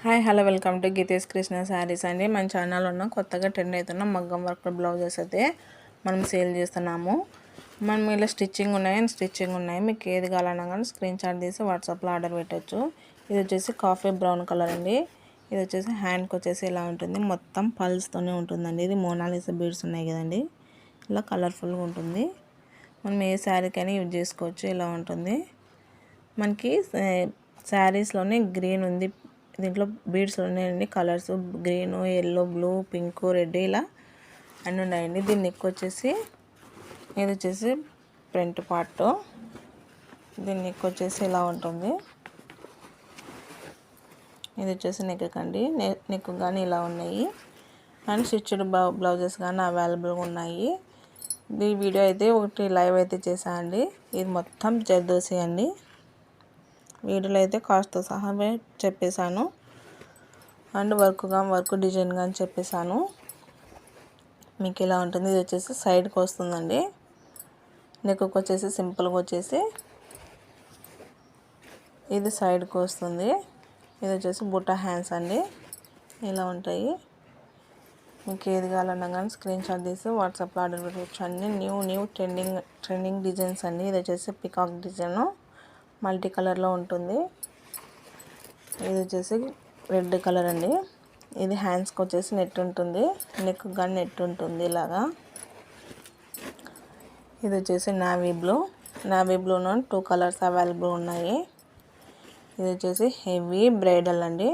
Hi hello welcome to Geetesh Krishna Sarees అండి. మన ఛానల్లో ఉన్న కొత్తగా ట్రెండ్ అవుతున్న మగ్గం వర్క్ బ్లౌజెస్ అయితే మనం సేల్ చేస్తున్నాము. మనం ఇలా స్టిచ్చింగ్ ఉన్నాయి. మీకు ఏది కావాలన్నా కానీ స్క్రీన్ షాట్ తీసి వాట్సాప్లో ఆర్డర్ పెట్టచ్చు. ఇది వచ్చేసి కాఫీ బ్రౌన్ కలర్ అండి. ఇది వచ్చేసి హ్యాండ్కి వచ్చేసి ఇలా ఉంటుంది, మొత్తం పల్స్తోనే ఉంటుందండి. ఇది మోనాలిసా బీడ్స్ ఉన్నాయి కదండి, ఇలా కలర్ఫుల్గా ఉంటుంది. మనం ఏ శారీకైనా యూజ్ చేసుకోవచ్చు. ఇలా ఉంటుంది. మనకి శారీస్లోనే గ్రీన్ ఉంది, దీంట్లో బీడ్స్ ఉన్నాయండి. Colours green, yellow, blue, pink, red ఇలా అన్నీ ఉన్నాయండి. దీని నెక్ వచ్చేసి ఇది వచ్చేసి ఫ్రంట్ పార్ట్. దీని నెక్ వచ్చేసి ఇలా ఉంటుంది. ఇది వచ్చేసి నెక్ కండి. నెక్ కానీ ఇలా ఉన్నాయి. అండ్ స్టిచ్డ్ బ్లౌజెస్ కానీ అవైలబుల్గా ఉన్నాయి. ఈ వీడియో అయితే ఒకటి లైవ్ అయితే చేశానండి. ఇది మొత్తం జర్దోసి అండి. వీడియోలో అయితే కాస్ట్తో సహా చెప్పేశాను. అండ్ వర్క్ డిజైన్ కానీ చెప్పేశాను. మీకు ఇలా ఉంటుంది. ఇది వచ్చేసి సైడ్కి వస్తుందండి. నెక్కి వచ్చేసి సింపుల్గా వచ్చేసి ఇది సైడ్కి వస్తుంది. ఇది వచ్చేసి బుట్ట హ్యాండ్స్ అండి. ఇలా ఉంటాయి. మీకు ఏది కావాలన్నా కానీ స్క్రీన్ షాట్ తీసి వాట్సాప్లో ఆర్డర్ పెట్టవచ్చు. అన్నీ న్యూ ట్రెండింగ్ డిజైన్స్ అండి. ఇది వచ్చేసి పికాక్ డిజైన్ మల్టీ కలర్లో ఉంటుంది. ఇది వచ్చేసి రెడ్ కలర్ అండి. ఇది హ్యాండ్స్కి వచ్చేసి నెట్ ఉంటుంది, నెక్ కానీ నెట్ ఉంటుంది ఇలాగా. ఇది వచ్చేసి నావీ బ్లూలో 2 కలర్స్ అవైలబుల్ ఉన్నాయి. ఇది వచ్చేసి హెవీ బ్రైడల్ అండి.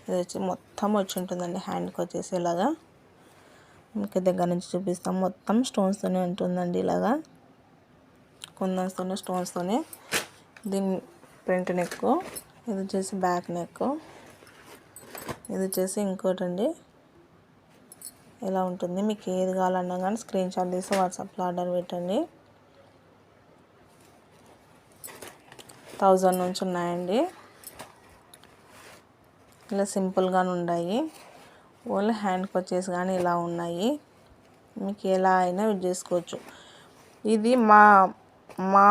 ఇది వచ్చి మొత్తం వచ్చి ఉంటుందండి. హ్యాండ్కి వచ్చేసి ఇలాగా మీకు దగ్గర నుంచి చూపిస్తాం. మొత్తం స్టోన్స్తోనే ఉంటుందండి. ఇలాగా కుందన్స్తోనే స్టోన్స్తోనే. దీని ఫ్రంట్ నెక్, ఇది వచ్చేసి బ్యాక్ నెక్, ఇది వచ్చేసి ఇంకోటి అండి. ఇలా ఉంటుంది. మీకు ఏది కావాలన్నా కానీ స్క్రీన్ షాట్ తీసి వాట్సాప్లో ఆర్డర్ పెట్టండి. 1000 నుంచి ఉన్నాయండి. ఇలా సింపుల్గానే ఉన్నాయి. ఓన్లీ హ్యాండ్కి వచ్చేసి కానీ ఇలా ఉన్నాయి. మీకు ఎలా అయినా యూజ్ చేసుకోవచ్చు. ఇది మా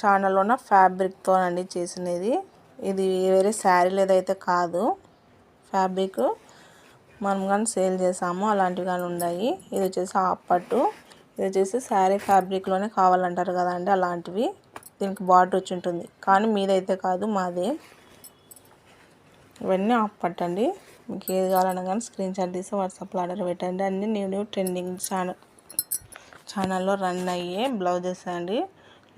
ఛానల్లో ఉన్న ఫ్యాబ్రిక్తో అండి చేసినది. ఇది వేరే శారీలు ఏదైతే కాదు, ఫ్యాబ్రిక్ మనం కానీ సేల్ చేసాము. అలాంటివి కానీ ఉన్నాయి. ఇది వచ్చేసి హాఫ్ పట్టు. ఇది వచ్చేసి శారీ ఫ్యాబ్రిక్లోనే కావాలంటారు కదండి, అలాంటివి. దీనికి బార్డర్ వచ్చి ఉంటుంది, కానీ మీదైతే కాదు, మాదే. ఇవన్నీ హాఫ్ పట్టు అండి. మీకు ఏది కావాలన్నా కానీ స్క్రీన్ షాట్ తీసి వాట్సాప్లో ఆర్డర్ పెట్టండి. అన్నీ న్యూ ట్రెండింగ్ ఛానల్లో రన్ అయ్యే బ్లౌజెస్ అండి.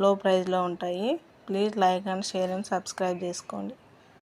లో ప్రైస్లో ఉంటాయి. Please like and share and subscribe చేసుకోండి.